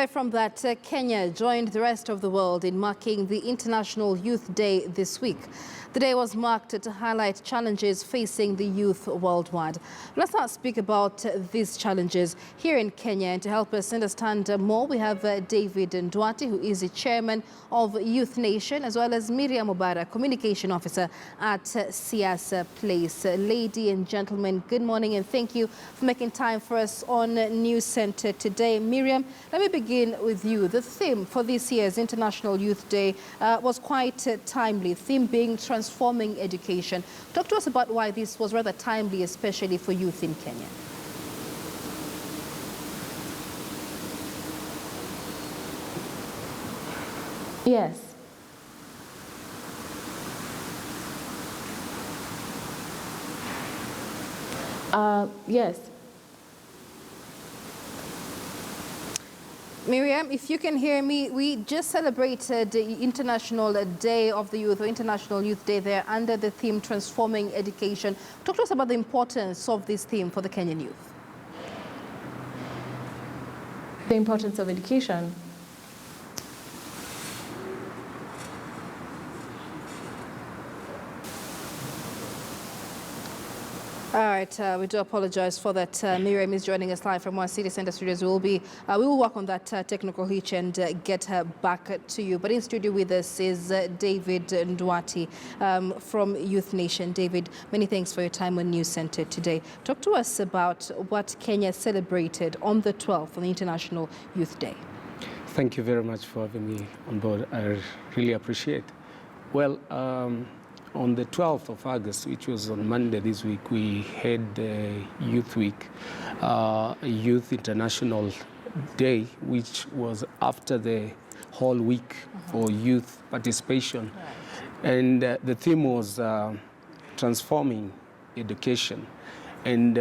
From that, Kenya joined the rest of the world in marking the International Youth Day this week. The day was marked to highlight challenges facing the youth worldwide. Let's not speak about these challenges here in Kenya. And to help us understand more, we have David Ndwati, who is the chairman of Youth Nation, as well as Miriam Obara, communication officer at Siasa Place. Ladies and gentlemen, good morning and thank you for making time for us on News Center today. Miriam, let me begin with you. The theme for this year's International Youth Day was quite timely, theme being transforming education. Talk to us about why this was rather timely, especially for youth in Kenya. Yes. Yes. Miriam, if you can hear me, we just celebrated the International Day of the Youth, or International Youth Day there, under the theme Transforming Education. Talk to us about the importance of this theme for the Kenyan youth. The importance of education. All right, we do apologize for that. Miriam is joining us live from our City Center studios. We will work on that technical hitch and get her back to you. But in studio with us is David Ndwati from Youth Nation. David, many thanks for your time on News Center today. Talk to us about what Kenya celebrated on the 12th, on the International Youth Day. Thank you very much for having me on board. I really appreciate it. Well, on the 12th of August, which was on Monday this week, we had the Youth Week, Youth International Day, which was after the whole week for youth participation. Right. And the theme was transforming education. And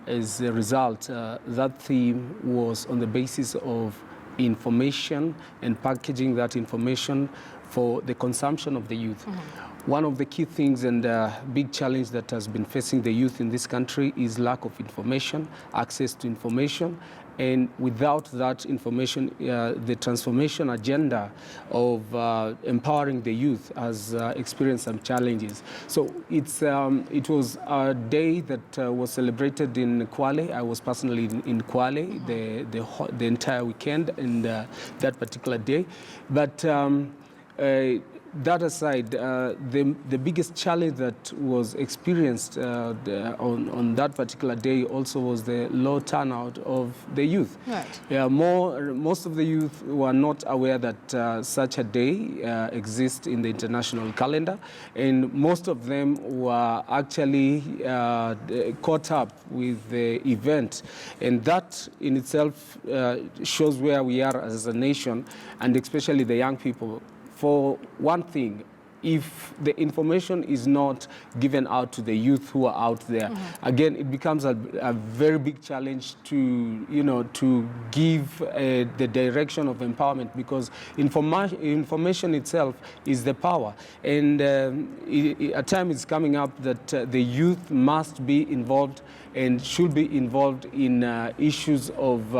as a result, that theme was on the basis of information and packaging that information for the consumption of the youth. One of the key things and big challenge that has been facing the youth in this country is lack of information, access to information. And without that information, the transformation agenda of empowering the youth has experienced some challenges. So it was a day that was celebrated in Kwale. I was personally in Kwale the entire weekend and that particular day. But that aside, the biggest challenge that was experienced on that particular day also was the low turnout of the youth. Right. Yeah, most of the youth were not aware that such a day exists in the international calendar, and most of them were actually caught up with the event, and that in itself shows where we are as a nation, and especially the young people. For one thing, if the information is not given out to the youth who are out there, again, it becomes a very big challenge to, to give the direction of empowerment, because information itself is the power. And a time is coming up that the youth must be involved and should be involved in issues of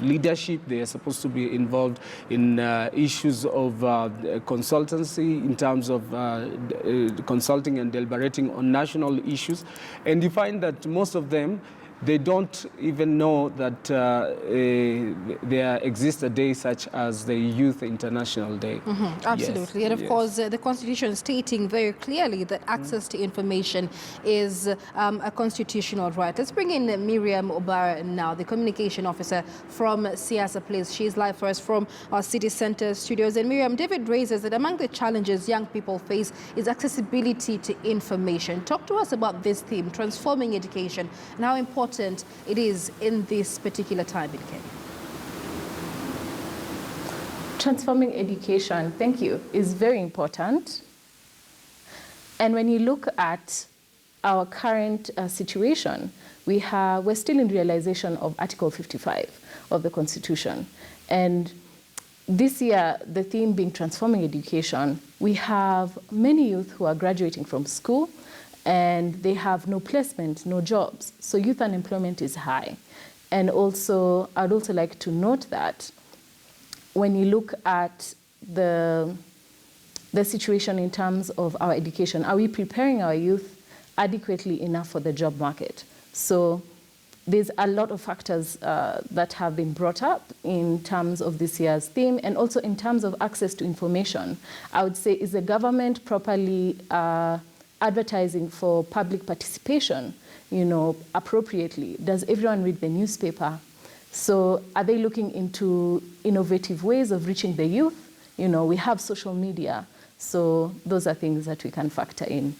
leadership. They are supposed to be involved in issues of consultancy, in terms of consulting and deliberating on national issues. And you find that most of them, they don't even know that there exists a day such as the Youth International Day. Absolutely. Yes. And of course, the Constitution stating very clearly that access to information is a constitutional right. Let's bring in Miriam Obara now, the communication officer from Siasa Place. She's live for us from our City Center studios. And Miriam, David raises that among the challenges young people face is accessibility to information. Talk to us about this theme, transforming education, and how important it is in this particular time in Kenya. Transforming education, thank you, is very important. And when you look at our current situation, we're still in realization of Article 55 of the Constitution. And this year, the theme being transforming education, we have many youth who are graduating from school and they have no placement, no jobs. So youth unemployment is high. And also, I'd also like to note that when you look at the situation in terms of our education, are we preparing our youth adequately enough for the job market? So there's a lot of factors that have been brought up in terms of this year's theme, and also in terms of access to information. I would say, is the government properly advertising for public participation, appropriately? Does everyone read the newspaper? So are they looking into innovative ways of reaching the youth? We have social media. So those are things that we can factor in.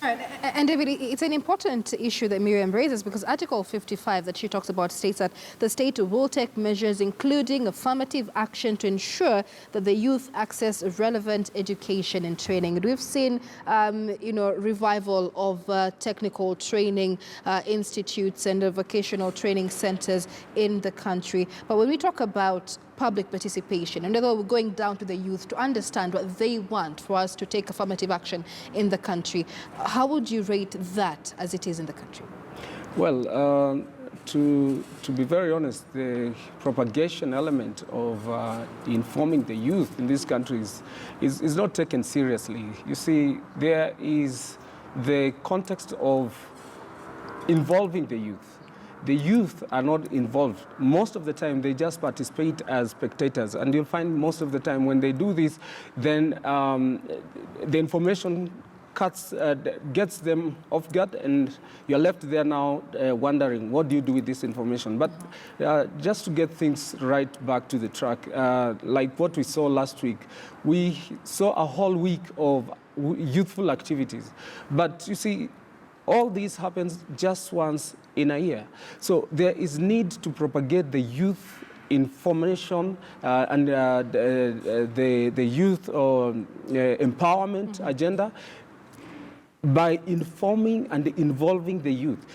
Right. And David, it's an important issue that Miriam raises, because Article 55 that she talks about states that the state will take measures including affirmative action to ensure that the youth access relevant education and training. And we've seen, revival of technical training institutes and vocational training centers in the country. But when we talk about public participation, and we're going down to the youth to understand what they want for us to take affirmative action in the country, how would you rate that as it is in the country? Well, to be very honest, the propagation element of informing the youth in this country is not taken seriously. You see, there is the context of involving the youth. The youth are not involved. Most of the time, they just participate as spectators. And you'll find most of the time when they do this, then the information gets them off guard, and you're left there now wondering, what do you do with this information? But just to get things right back to the track, like what we saw last week, we saw a whole week of youthful activities. But you see, all this happens just once in a year. So there is need to propagate the youth information and the youth empowerment agenda by informing and involving the youth.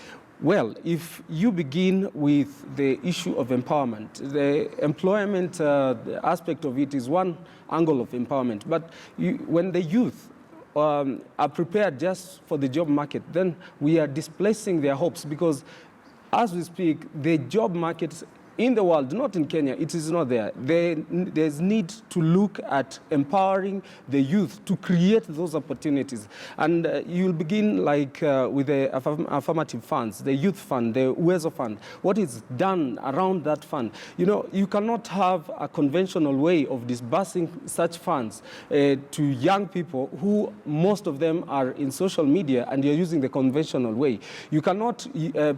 Well, if you begin with the issue of empowerment, the employment aspect of it is one angle of empowerment. But when the youth are prepared just for the job market, then we are displacing their hopes, because as we speak, the job market in the world, not in Kenya, it is not there. There's need to look at empowering the youth to create those opportunities. And you'll begin like with the affirmative funds, the youth fund, the Uwezo fund. What is done around that fund? You cannot have a conventional way of disbursing such funds to young people who most of them are in social media, and you're using the conventional way. You cannot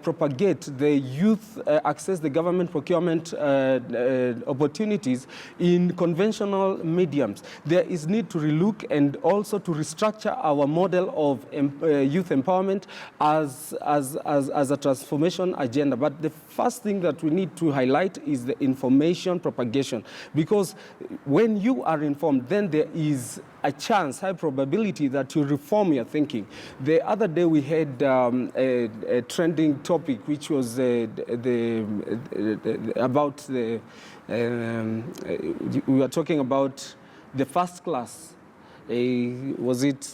propagate the youth access the government procurement opportunities in conventional mediums. There is need to relook and also to restructure our model of youth empowerment as a transformation agenda. But the first thing that we need to highlight is the information propagation, because when you are informed, then there is a chance, high probability that you reform your thinking. The other day we had a trending topic, which was about the, we were talking about the first class. Was it?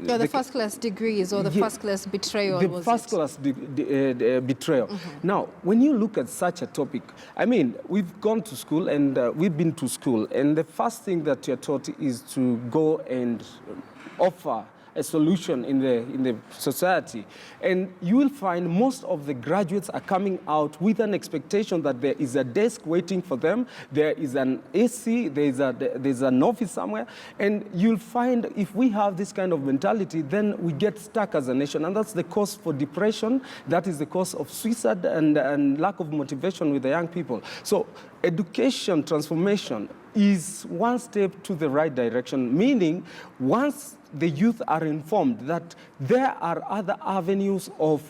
Yeah, the first class degrees or the first class betrayal. The first class betrayal. Mm-hmm. Now, when you look at such a topic, I mean, we've gone to school and we've been to school, and the first thing that you're taught is to go and offer a solution in the society. And you will find most of the graduates are coming out with an expectation that there is a desk waiting for them, there is an AC, there's an office somewhere, and you'll find if we have this kind of mentality, then we get stuck as a nation, and that's the cause for depression, that is the cause of suicide and lack of motivation with the young people. So education transformation is one step to the right direction, meaning once the youth are informed that there are other avenues of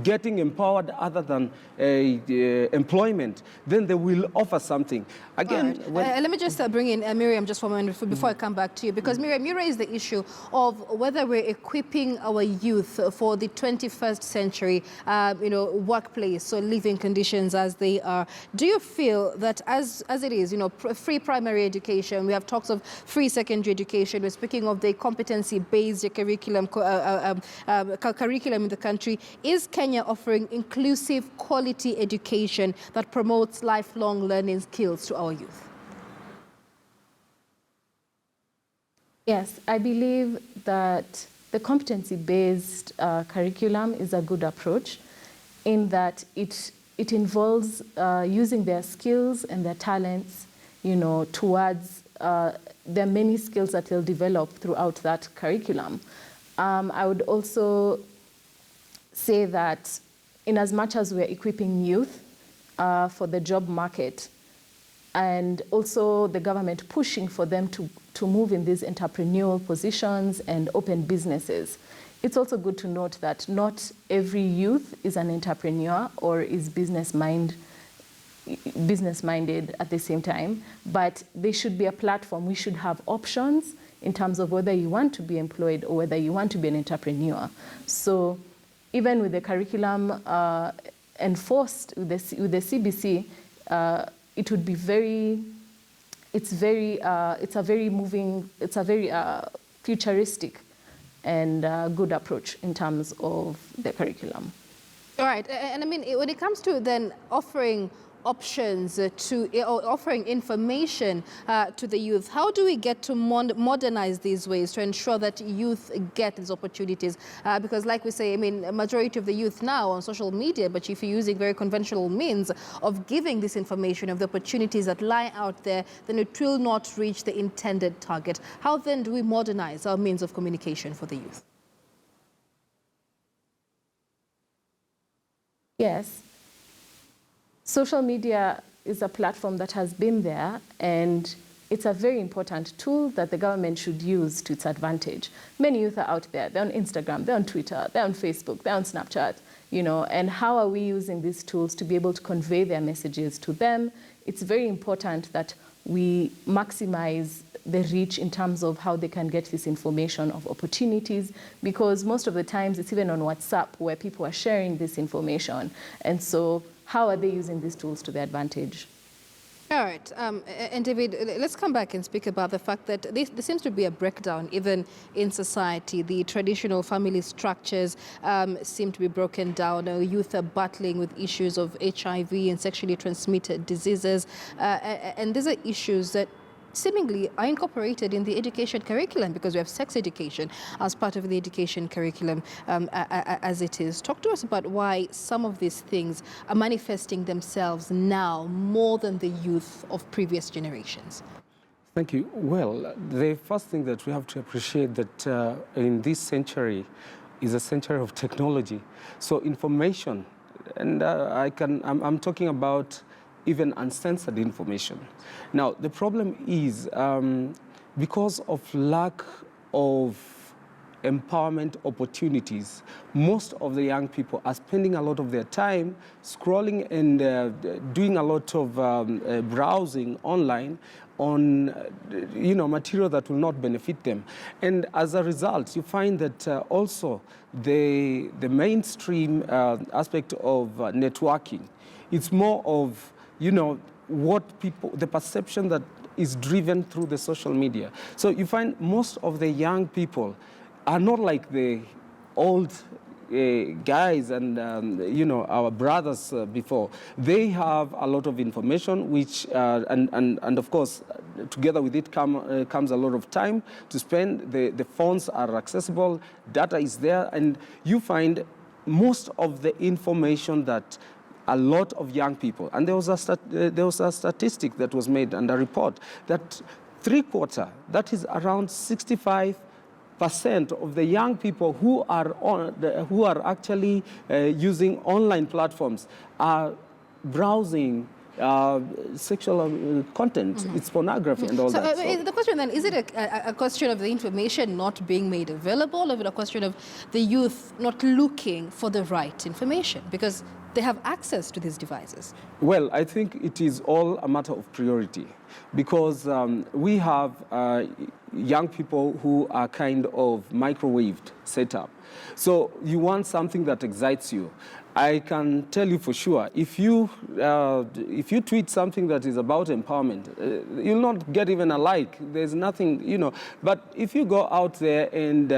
getting empowered other than employment, then they will offer something. Again, right. Let me just bring in Miriam just for a moment before I come back to you, because Miriam, you raised the issue of whether we're equipping our youth for the 21st century, workplace, so living conditions as they are. Do you feel that as it is, free primary education, we have talks of free secondary education, we're speaking of the competency-based curriculum in the country, is Kenya offering inclusive, quality education that promotes lifelong learning skills to our youth? Yes, I believe that the competency-based curriculum is a good approach in that it involves using their skills and their talents, towards there are many skills that they'll develop throughout that curriculum. I would also say that in as much as we're equipping youth for the job market, and also the government pushing for them to move in these entrepreneurial positions and open businesses, it's also good to note that not every youth is an entrepreneur or is business-minded at the same time, but there should be a platform. We should have options in terms of whether you want to be employed or whether you want to be an entrepreneur. So even with the curriculum enforced with the CBC, it would be it's a very futuristic and good approach in terms of the curriculum. All right, and I mean, when it comes to then offering options or offering information to the youth, how do we get to modernize these ways to ensure that youth get these opportunities? Because like we say, I mean, a majority of the youth now on social media, but if you're using very conventional means of giving this information of the opportunities that lie out there, then it will not reach the intended target. How then do we modernize our means of communication for the youth? Yes. Social media is a platform that has been there, and it's a very important tool that the government should use to its advantage. Many youth are out there. They're on Instagram, they're on Twitter, they're on Facebook, they're on Snapchat, and how are we using these tools to be able to convey their messages to them? It's very important that we maximize the reach in terms of how they can get this information of opportunities, because most of the times it's even on WhatsApp where people are sharing this information. And so how are they using these tools to their advantage? All right, and David, let's come back and speak about the fact that there seems to be a breakdown even in society. The traditional family structures seem to be broken down. Youth are battling with issues of HIV and sexually transmitted diseases, and these are issues that seemingly are incorporated in the education curriculum, because we have sex education as part of the education curriculum as it is. Talk to us about why some of these things are manifesting themselves now more than the youth of previous generations. Thank you. Well, the first thing that we have to appreciate that in this century is a century of technology. So information, and I'm talking about even uncensored information. Now, the problem is because of lack of empowerment opportunities, most of the young people are spending a lot of their time scrolling and doing a lot of browsing online on material that will not benefit them. And as a result, you find that also the mainstream aspect of networking, it's more of what people, the perception that is driven through the social media. So you find most of the young people are not like the old guys and our brothers before. They have a lot of information, which and of course together with it comes a lot of time to spend. The phones are accessible, data is there, and you find most of the information that a lot of young people, and there was a statistic that was made and a report that 3/4, that is around 65% of the young people who are actually using online platforms are browsing sexual content. Mm-hmm. It's pornography and all that. So the question then, is it a question of the information not being made available, or is it a question of the youth not looking for the right information because they have access to these devices? Well, I think it is all a matter of priority, because we have young people who are kind of microwaved set up. So you want something that excites you. I can tell you for sure, if you tweet something that is about empowerment, you'll not get even a like. There's nothing, you know. But if you go out there and,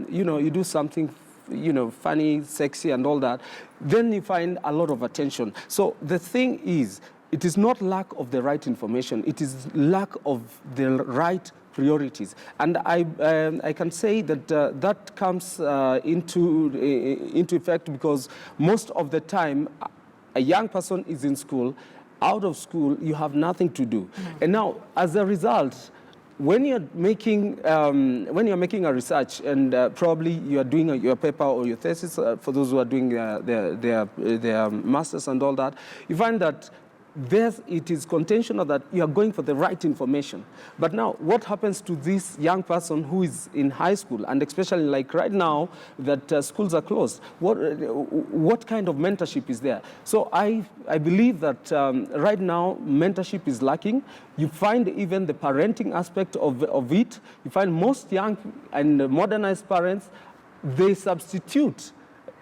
you know, you do something, you know, funny, sexy and all that, then you find a lot of attention. So the thing is, it is not lack of the right information. It is lack of the right priorities. And I can say that that comes into effect because most of the time, a young person is in school. Out of school, you have nothing to do. And now, as a result, when you're making a research and probably you are doing your paper or your thesis, for those who are doing their masters and all that, you find that it is contentional that you are going for the right information. But now, what happens to this young person who is in high school, and especially like right now that schools are closed? What kind of mentorship is there? So I believe that right now, mentorship is lacking. You find even the parenting aspect of it. You find most young and modernized parents, they substitute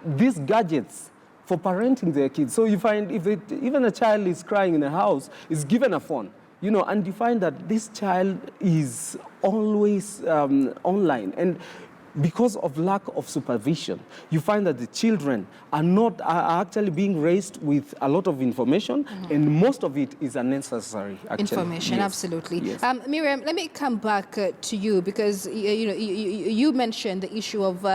these gadgets for parenting their kids. So you find even a child is crying in a house, is given a phone, you know, and you find that this child is always online. And because of lack of supervision, you find that the children are actually being raised with a lot of information, and most of it is unnecessary, actually. Information, yes. absolutely. Yes. Miriam, let me come back to you because you mentioned the issue of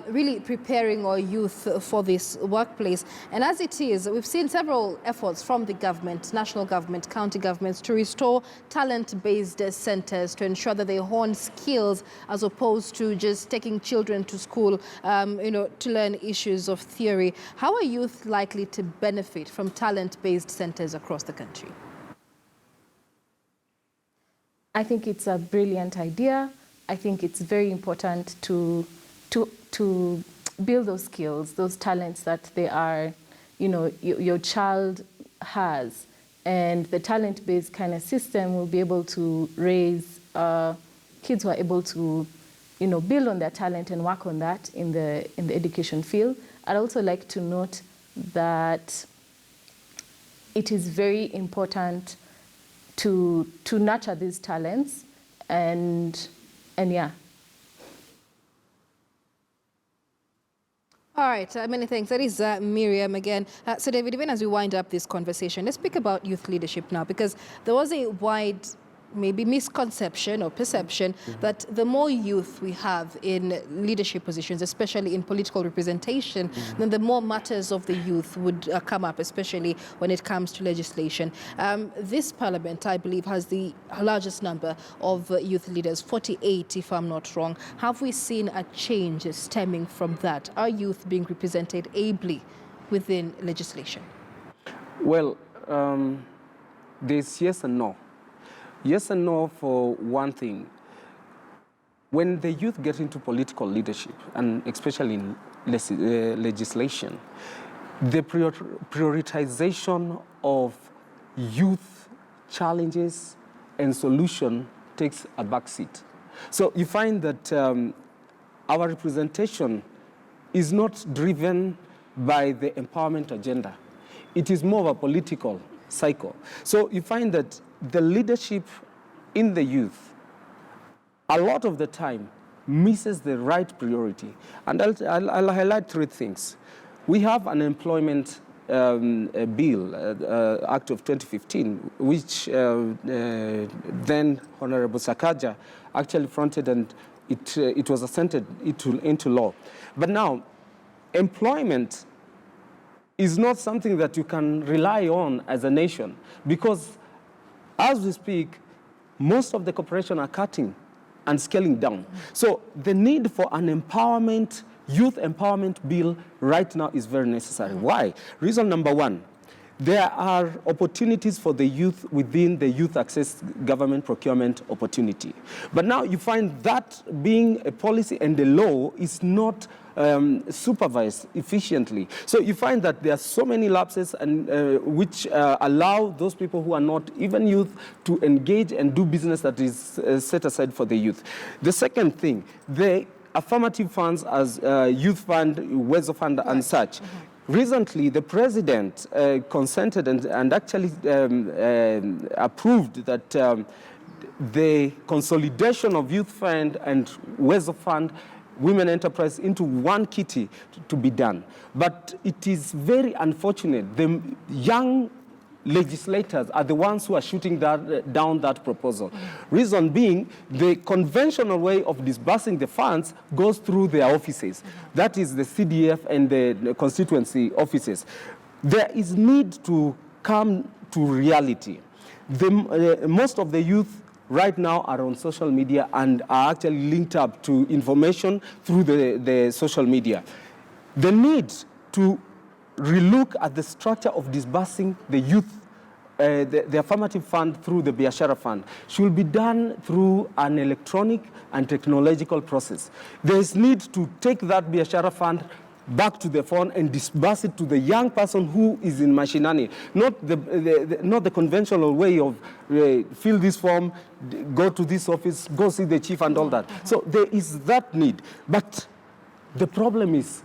really preparing our youth for this workplace. And as it is, we've seen several efforts from the government, national government, county governments, to restore talent-based centers to ensure that they hone skills as opposed to just taking children to school, to learn issues of theory. How are youth likely to benefit from talent-based centers across the country? I think it's a brilliant idea. I think it's very important to build those skills, those talents that they are, your child has. And the talent-based kind of system will be able to raise kids who are able to, build on their talent and work on that in the education field. I'd also like to note that it is very important to nurture these talents and yeah. All right, many thanks. That is Miriam again. So David, even as we wind up this conversation, let's speak about youth leadership now, because there was a wide maybe misconception or perception that the more youth we have in leadership positions, especially in political representation, then the more matters of the youth would come up, especially when it comes to legislation. This parliament, I believe, has the largest number of youth leaders, 48 if I'm not wrong. Have we seen a change stemming from that? Are youth being represented ably within legislation? Well, there's yes and no. Yes and no for one thing. When the youth get into political leadership, and especially in legislation, the prioritization of youth challenges and solution takes a backseat. So you find that our representation is not driven by the empowerment agenda. It is more of a political cycle. So you find that the leadership in the youth, a lot of the time, misses the right priority. And I'll highlight three things. We have an employment bill, Act of 2015, which then Honorable Sakaja actually fronted, and it was assented into law. But now, employment is not something that you can rely on as a nation, because as we speak, most of the corporations are cutting and scaling down. So the need for an youth empowerment bill right now is very necessary. Why? Reason number one, there are opportunities for the youth within the youth access government procurement opportunity. But now you find that being a policy and a law is not supervised efficiently. So you find that there are so many lapses and which allow those people who are not even youth to engage and do business that is set aside for the youth. The second thing, the affirmative funds as Youth Fund, Wezo Fund and such. recently the president consented and actually approved that the consolidation of Youth Fund and Wezo Fund Women Enterprise into one kitty to be done. But it is very unfortunate. The young legislators are the ones who are shooting down that proposal. Reason being, the conventional way of disbursing the funds goes through their offices. That is the CDF and the constituency offices. There is need to come to reality. Most of the youth right now are on social media and are actually linked up to information through the social media. The need to relook at the structure of disbursing the youth, the affirmative fund through the Biashara Fund should be done through an electronic and technological process. There is need to take that Biashara Fund back to the phone and disburse it to the young person who is in mashinani, not the conventional way of fill this form, go to this office, go see the chief and all that. So there is that need. But the problem is,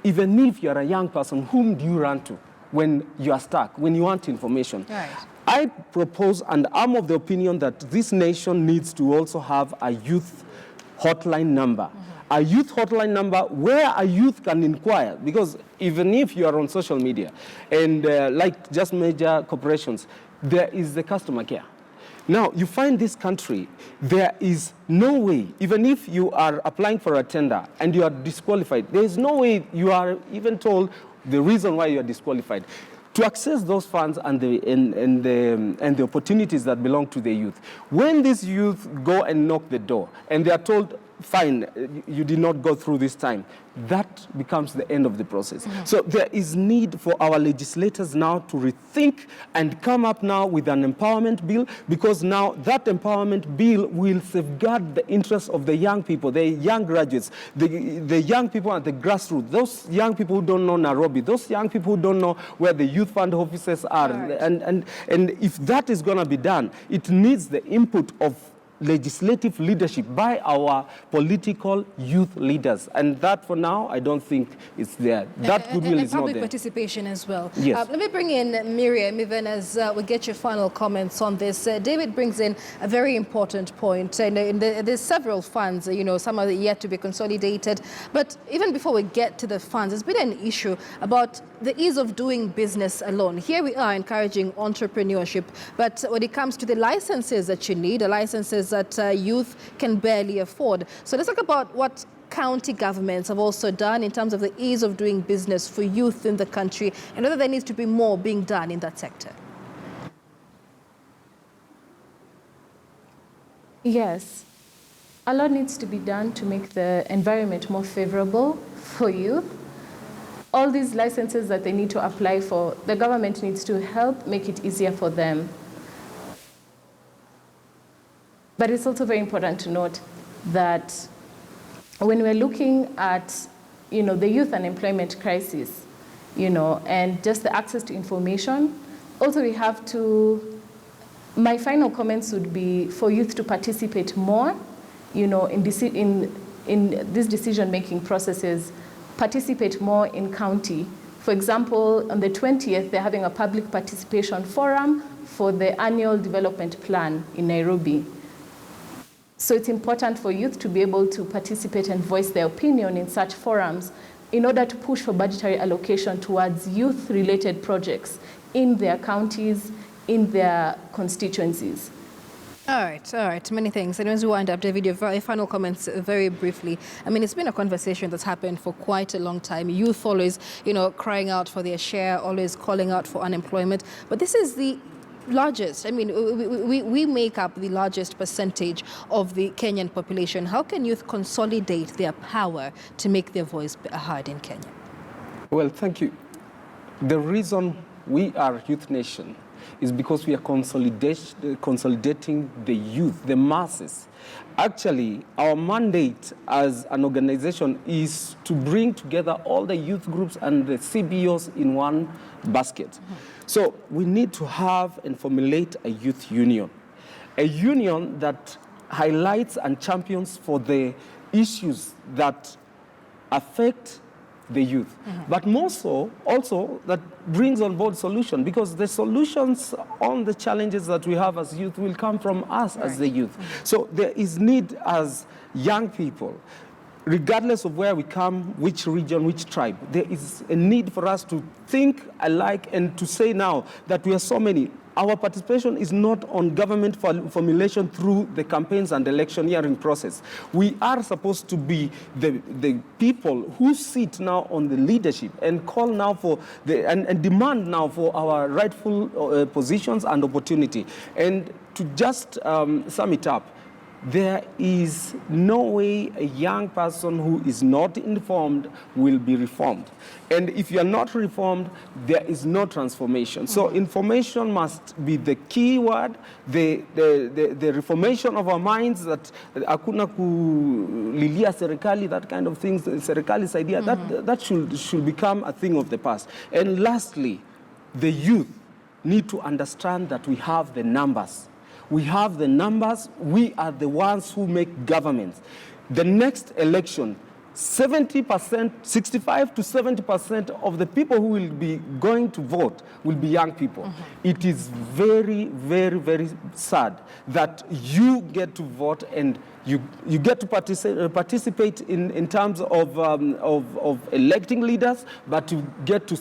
even if you are a young person, whom do you run to when you are stuck, when you want information? Right. I propose, and I'm of the opinion that this nation needs to also have a youth hotline number. A youth hotline number where a youth can inquire, because even if you are on social media and like just major corporations, there is the customer care. Now, you find this country, there is no way, even if you are applying for a tender and you are disqualified, there is no way you are even told the reason why you are disqualified. To access those funds and the opportunities that belong to the youth, when these youth go and knock the door and they are told, fine, you did not go through this time, that becomes the end of the process. So there is need for our legislators now to rethink and come up now with an empowerment bill, because now that empowerment bill will safeguard the interests of the young people, the young graduates, the young people at the grassroots, those young people who don't know Nairobi, those young people who don't know where the youth fund offices are. Right. And if that is going to be done, it needs the input of legislative leadership by our political youth leaders, and that for now I don't think it's there. That goodwill is not there. Public participation as well. Yes. Let me bring in Miriam, even as we get your final comments on this. David brings in a very important point. There's several funds, some are yet to be consolidated, but even before we get to the funds, there's been an issue about the ease of doing business alone. Here we are encouraging entrepreneurship, but when it comes to the licenses that you need, the licenses that youth can barely afford. So let's talk about what county governments have also done in terms of the ease of doing business for youth in the country, and whether there needs to be more being done in that sector. Yes, a lot needs to be done to make the environment more favorable for youth. All these licenses that they need to apply for, the government needs to help make it easier for them. But it's also very important to note that when we're looking at, the youth unemployment crisis, and just the access to information, also we have to, my final comments would be for youth to participate more, in these decision-making processes, participate more in county. For example, on the 20th, they're having a public participation forum for the annual development plan in Nairobi. So it's important for youth to be able to participate and voice their opinion in such forums in order to push for budgetary allocation towards youth-related projects in their counties, in their constituencies. All right. Many things. And as we wind up, David, your final comments very briefly. I mean, it's been a conversation that's happened for quite a long time. Youth always, crying out for their share, always calling out for unemployment. But this is the largest. I mean, we make up the largest percentage of the Kenyan population. How can youth consolidate their power to make their voice heard in Kenya? Well, thank you. The reason we are Youth Nation is because we are consolidating the youth, the masses. Actually, our mandate as an organization is to bring together all the youth groups and the CBOs in one basket. So we need to have and formulate a youth union, a union that highlights and champions for the issues that affect the youth. But more so, also, that brings on board solution, because the solutions on the challenges that we have as youth will come from us as the youth. So there is need as young people, regardless of where we come, which region, which tribe, there is a need for us to think alike and to say now that we are so many. Our participation is not on government formulation through the campaigns and electioneering process. We are supposed to be the people who sit now on the leadership and call now for and demand now for our rightful positions and opportunity. And to just sum it up, there is no way a young person who is not informed will be reformed. And if you are not reformed, there is no transformation. So information must be the key word, the reformation of our minds, that hakuna kulilia serikali, that kind of things, serikali's idea, that should become a thing of the past. And lastly, the youth need to understand that we have the numbers. We have the numbers. We are the ones who make governments. The next election, 70%, 65 to 70% of the people who will be going to vote will be young people. It is very, very, very sad that you get to vote and you get to participate in terms of electing leaders, but you get to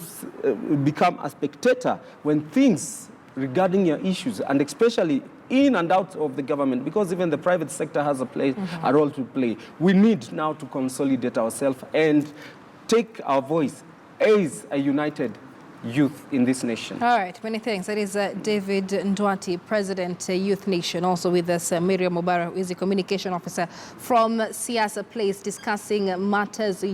become a spectator when things regarding your issues, and especially in and out of the government, because even the private sector has a role to play. We need now to consolidate ourselves and take our voice as a united youth in this nation. All right, many thanks. That is David Ndwati, President, Youth Nation. Also with us, Miriam Mubara, who is the Communication Officer from Siasa Place, discussing matters